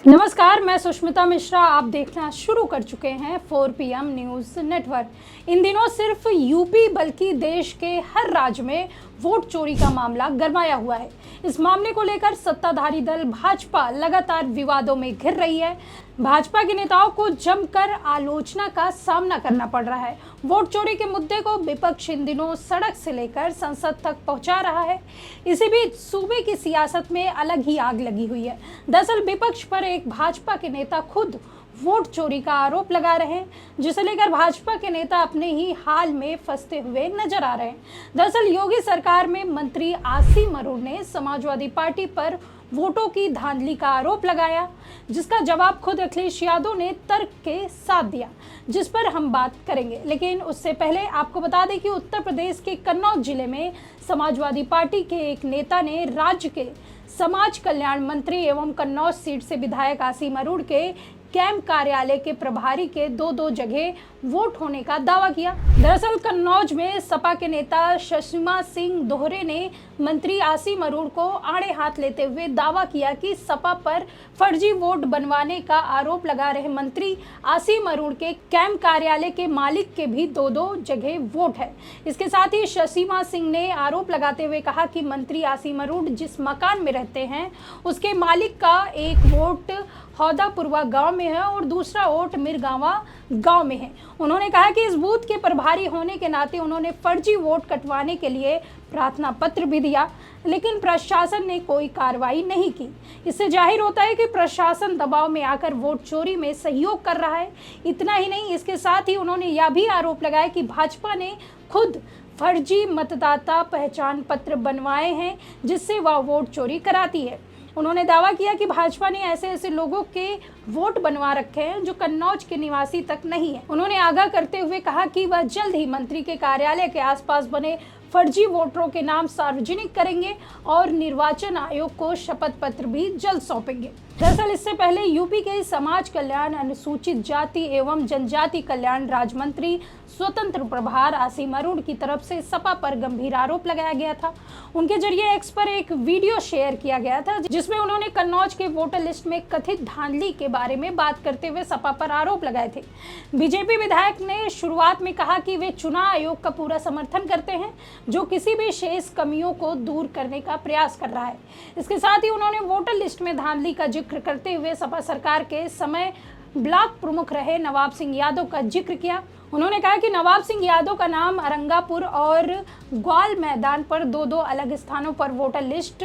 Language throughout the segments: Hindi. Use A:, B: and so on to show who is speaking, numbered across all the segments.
A: नमस्कार, मैं सुष्मिता मिश्रा। आप देखना शुरू कर चुके हैं 4 PM न्यूज़ नेटवर्क। इन दिनों सिर्फ यूपी बल्कि देश के हर राज्य में वोट चोरी का मामला गरमाया हुआ है। इस मामले को लेकर सत्ताधारी दल भाजपा लगातार विवादों में घिर रही है। भाजपा के नेताओं को जमकर आलोचना का सामना करना पड़ रहा है। वोट चोरी के मुद्दे को विपक्ष इन दिनों सड़क से लेकर संसद तक पहुंचा रहा है। इसी बीच सूबे की सियासत में अलग ही आग लगी हुई है। दरअसल विपक्ष पर एक भाजपा के नेता खुद वोट चोरी का आरोप लगा रहे हैं, जिसे लेकर भाजपा के नेता अपने ही हाल में फंसते हुए नजर आ रहे हैं। दरअसल योगी सरकार में मंत्री आसिम मरूर ने समाजवादी पार्टी पर वोटों की धांधली का आरोप लगाया, जिसका जवाब खुद अखिलेश यादव ने तर्क के साथ दिया, जिस पर हम बात करेंगे। लेकिन उससे पहले आपको बता दें कि उत्तर प्रदेश के कन्नौज जिले में समाजवादी पार्टी के एक नेता ने राज्य के समाज कल्याण मंत्री एवं कन्नौज सीट से विधायक आसिम मरूर के कैंप कार्यालय के प्रभारी के दो जगह वोट होने का दावा किया। दरअसल कन्नौज में सपा के नेता शशिमा सिंह दोहरे ने मंत्री आसिम मरूर को आड़े हाथ लेते हुए दावा किया कि सपा पर फर्जी वोट बनवाने का आरोप लगा रहे मंत्री आसिम मरूर के कैंप कार्यालय के मालिक के भी दो जगह वोट है। इसके साथ ही शशिमा सिंह ने आरोप लगाते हुए कहा कि मंत्री आसिम मरूर जिस मकान में रहते हैं उसके मालिक का एक वोट हौदापुरवा गांव में है और दूसरा वोट मिरगावा गांव में है। उन्होंने कहा कि इस बूथ के प्रभारी होने के नाते उन्होंने फर्जी वोट कटवाने के लिए प्रार्थना पत्र भी दिया, लेकिन प्रशासन ने कोई कार्रवाई नहीं की। इससे जाहिर होता है कि प्रशासन दबाव में आकर वोट चोरी में सहयोग कर रहा है। इतना ही नहीं, इसके साथ ही उन्होंने यह भी आरोप लगाया कि भाजपा ने खुद फर्जी मतदाता पहचान पत्र बनवाए हैं, जिससे वह वोट चोरी कराती है। उन्होंने दावा किया कि भाजपा ने ऐसे लोगों के वोट बनवा रखे हैं जो कन्नौज के निवासी तक नहीं है। उन्होंने आगाह करते हुए कहा कि वह जल्द ही मंत्री के कार्यालय के आसपास बने फर्जी वोटरों के नाम सार्वजनिक करेंगे और निर्वाचन आयोग को शपथ पत्र भी जल्द सौंपेंगे। दरअसल इससे पहले यूपी के समाज कल्याण, अनुसूचित जाति एवं जनजाति कल्याण राज्य मंत्री स्वतंत्र प्रभार आसिम मरूर की तरफ से सपा पर गंभीर आरोप लगाया गया था। उनके जरिए एक्स पर एक वीडियो शेयर किया गया था, जिसमें उन्होंने कन्नौज के वोटर लिस्ट में कथित धांधली के बारे में बात करते हुए सपा पर आरोप लगाए थे। बीजेपी विधायक ने शुरुआत में कहा कि वे चुनाव आयोग का पूरा समर्थन करते हैं, जो किसी भी शेष कमियों को दूर करने का प्रयास कर रहा है। इसके साथ ही उन्होंने वोटर लिस्ट में धांधली का जिक्र करते हुए सपा सरकार के समय ब्लॉक प्रमुख रहे नवाब सिंह यादव का जिक्र किया। उन्होंने कहा कि नवाब सिंह यादव का नाम अरंगापुर और ग्वाल मैदान पर दो अलग स्थानों पर वोटर लिस्ट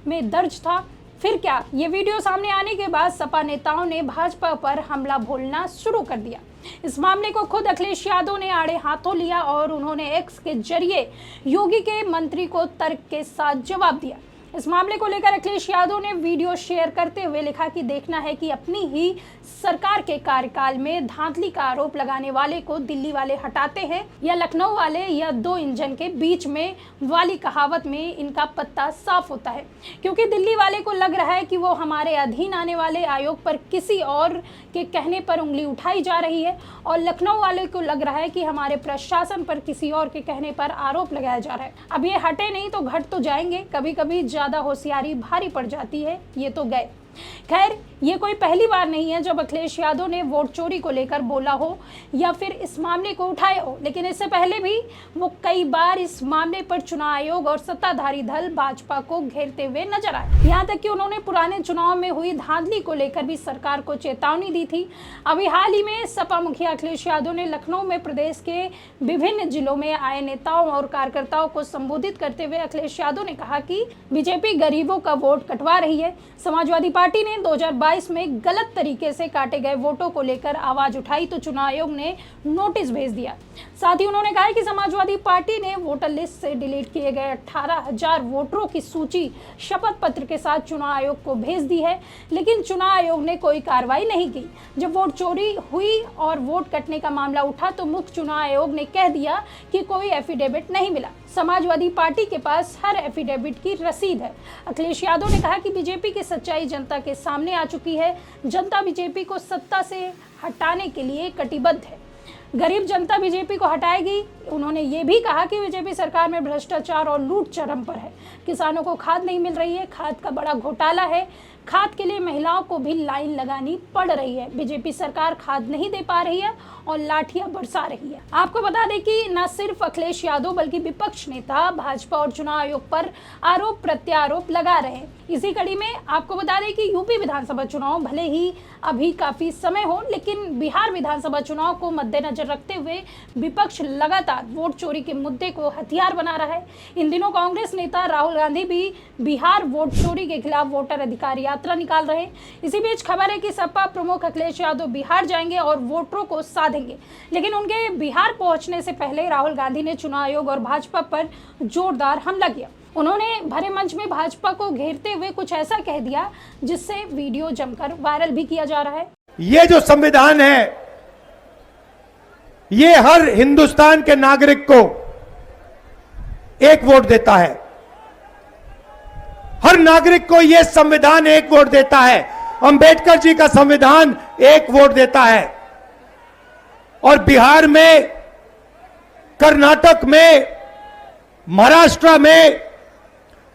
A: में दर्ज था। फिर क्या, ये वीडियो सामने आने के बाद सपा नेताओं ने भाजपा पर हमला बोलना शुरू कर दिया। इस मामले को खुद अखिलेश यादव ने आड़े हाथों लिया और उन्होंने एक्स के जरिए योगी के मंत्री को तर्क के साथ जवाब दिया। इस मामले को लेकर अखिलेश यादव ने वीडियो शेयर करते हुए लिखा कि देखना है कि अपनी ही सरकार के कार्यकाल में धांधली का आरोप लगाने वाले को दिल्ली वाले हटाते हैं या लखनऊ वाले, या दो इंजन के बीच में वाली कहावत में इनका पत्ता साफ होता है, क्योंकि दिल्ली वाले को लग रहा है कि वो हमारे अधीन आने वाले आयोग पर किसी और के कहने पर उंगली उठाई जा रही है और लखनऊ वाले को लग रहा है कि हमारे प्रशासन पर किसी और के कहने पर आरोप लगाया जा रहा है। अब ये हटे नहीं तो घट तो जाएंगे। कभी कभी ज्यादा होशियारी भारी पड़ जाती है। ये तो गए। खैर, ये कोई पहली बार नहीं है जब अखिलेश यादव ने वोट चोरी को लेकर बोला हो या फिर इस मामले को उठाया हो, लेकिन इससे पहले भी वो कई बार इस मामले पर चुनाव आयोग और सत्ताधारी दल भाजपा को घेरते हुए नजर आए। यहाँ तक कि उन्होंने पुराने चुनाव में हुई धांधली को लेकर भी सरकार को चेतावनी दी थी। अभी हाल ही में सपा मुखिया अखिलेश यादव ने लखनऊ में प्रदेश के विभिन्न जिलों में आए नेताओं और कार्यकर्ताओं को संबोधित करते हुए अखिलेश यादव ने कहा कि बीजेपी गरीबों का वोट कटवा रही है। समाजवादी पार्टी ने 2022 में गलत तरीके से काटे गए वोटों को लेकर आवाज उठाई तो चुनाव आयोग ने नोटिस भेज दिया। साथ ही उन्होंने कहा कि समाजवादी पार्टी ने वोटर लिस्ट से डिलीट किए गए 18,000 वोटरों की सूची शपथ पत्र के साथ चुनाव आयोग को भेज दी है, लेकिन चुनाव आयोग ने कोई कार्रवाई नहीं की। जब वोट चोरी हुई और वोट कटने का मामला उठा तो मुख्य चुनाव आयोग ने कह दिया कि कोई एफिडेविट नहीं मिला। समाजवादी पार्टी के पास हर एफिडेविट की रसीद है। अखिलेश यादव ने कहा कि बीजेपी की सच्चाई जनता के सामने आ चुकी है। जनता बीजेपी को सत्ता से हटाने के लिए कटिबद्ध है। गरीब जनता बीजेपी को हटाएगी। उन्होंने ये भी कहा कि बीजेपी सरकार में भ्रष्टाचार और लूट चरम पर है। किसानों को खाद नहीं मिल रही है, खाद का बड़ा घोटाला है। खाद के लिए महिलाओं को भी लाइन लगानी पड़ रही है। बीजेपी सरकार खाद नहीं दे पा रही है और लाठियां बरसा रही है। आपको बता दें कि न सिर्फ अखिलेश यादव बल्कि विपक्ष नेता भाजपा और चुनाव आयोग पर आरोप प्रत्यारोप लगा रहे हैं। इसी कड़ी में आपको बता दें कि यूपी विधानसभा चुनाव भले ही अभी काफी समय हो, लेकिन बिहार विधानसभा चुनाव को मद्देनजर रखते हुए विपक्ष लगातार वोट चोरी के मुद्दे को हथियार बना रहा है। इन दिनों कांग्रेस नेता राहुल गांधी भी बिहार वोट चोरी के खिलाफ वोटर अधिकार यात्रा निकाल रहे हैं। इसी बीच खबर है कि सपा प्रमुख अखिलेश यादव बिहार जाएंगे और वोटरों को साधेंगे, लेकिन उनके बिहार पहुंचने से पहले राहुल गांधी ने चुनाव आयोग और भाजपा पर जोरदार हमला किया। उन्होंने भरे मंच में भाजपा को घेरते हुए कुछ ऐसा कह दिया जिससे वीडियो जमकर वायरल भी किया जा रहा है।
B: ये जो संविधान है, ये हर हिंदुस्तान के नागरिक को एक वोट देता है। हर नागरिक को यह संविधान एक वोट देता है। अंबेडकर जी का संविधान एक वोट देता है। और बिहार में, कर्नाटक में, महाराष्ट्र में,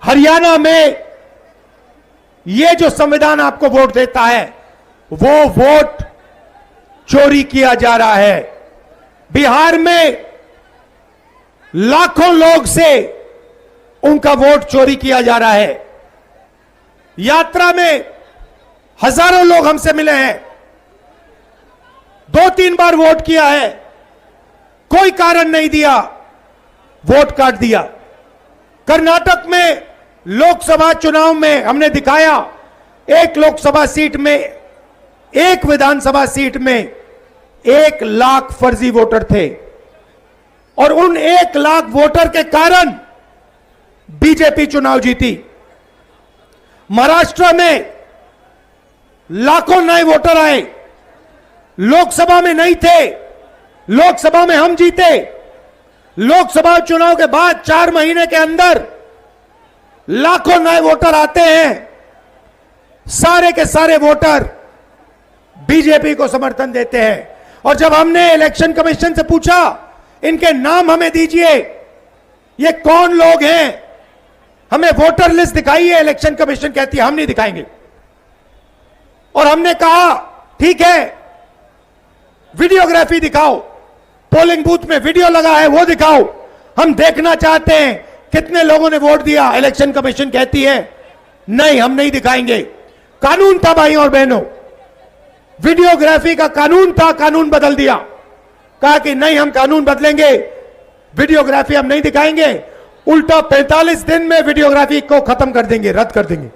B: हरियाणा में ये जो संविधान आपको वोट देता है, वो वोट चोरी किया जा रहा है। बिहार में लाखों लोग से उनका वोट चोरी किया जा रहा है। यात्रा में हजारों लोग हमसे मिले हैं, 2-3 बार वोट किया है, कोई कारण नहीं दिया, वोट काट दिया। कर्नाटक में लोकसभा चुनाव में हमने दिखाया, एक लोकसभा सीट में, एक विधानसभा सीट में 1 लाख फर्जी वोटर थे और उन 1 लाख वोटर के कारण बीजेपी चुनाव जीती। महाराष्ट्र में लाखों नए वोटर आए, लोकसभा में नहीं थे, लोकसभा में हम जीते। लोकसभा चुनाव के बाद 4 महीने के अंदर लाखों नए वोटर आते हैं। सारे के सारे वोटर बीजेपी को समर्थन देते हैं। और जब हमने इलेक्शन कमीशन से पूछा, इनके नाम हमें दीजिए, ये कौन लोग हैं, हमें वोटर लिस्ट दिखाइए, इलेक्शन कमीशन कहती है हम नहीं दिखाएंगे। और हमने कहा ठीक है, वीडियोग्राफी दिखाओ, पोलिंग बूथ में वीडियो लगा है वो दिखाओ, हम देखना चाहते हैं कितने लोगों ने वोट दिया। इलेक्शन कमीशन कहती है नहीं, हम नहीं दिखाएंगे। कानून था भाई और बहनों, वीडियोग्राफी का कानून था, कानून बदल दिया, कहा कि नहीं हम कानून बदलेंगे, वीडियोग्राफी हम नहीं दिखाएंगे, उल्टा 45 दिन में वीडियोग्राफी को खत्म कर देंगे, रद्द कर देंगे।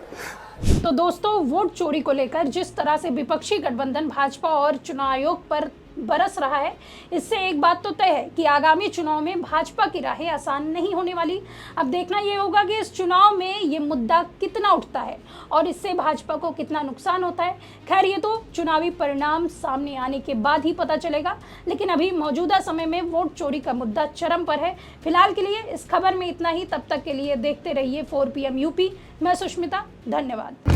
A: तो दोस्तों, वोट चोरी को लेकर जिस तरह से विपक्षी गठबंधन भाजपा और चुनाव आयोग पर बरस रहा है, इससे एक बात तो तय है कि आगामी चुनाव में भाजपा की राहें आसान नहीं होने वाली। अब देखना यह होगा कि इस चुनाव में ये मुद्दा कितना उठता है और इससे भाजपा को कितना नुकसान होता है। खैर, ये तो चुनावी परिणाम सामने आने के बाद ही पता चलेगा, लेकिन अभी मौजूदा समय में वोट चोरी का मुद्दा चरम पर है। फिलहाल के लिए इस खबर में इतना ही। तब तक के लिए देखते रहिए 4 PM यूपी। मैं सुष्मिता, धन्यवाद।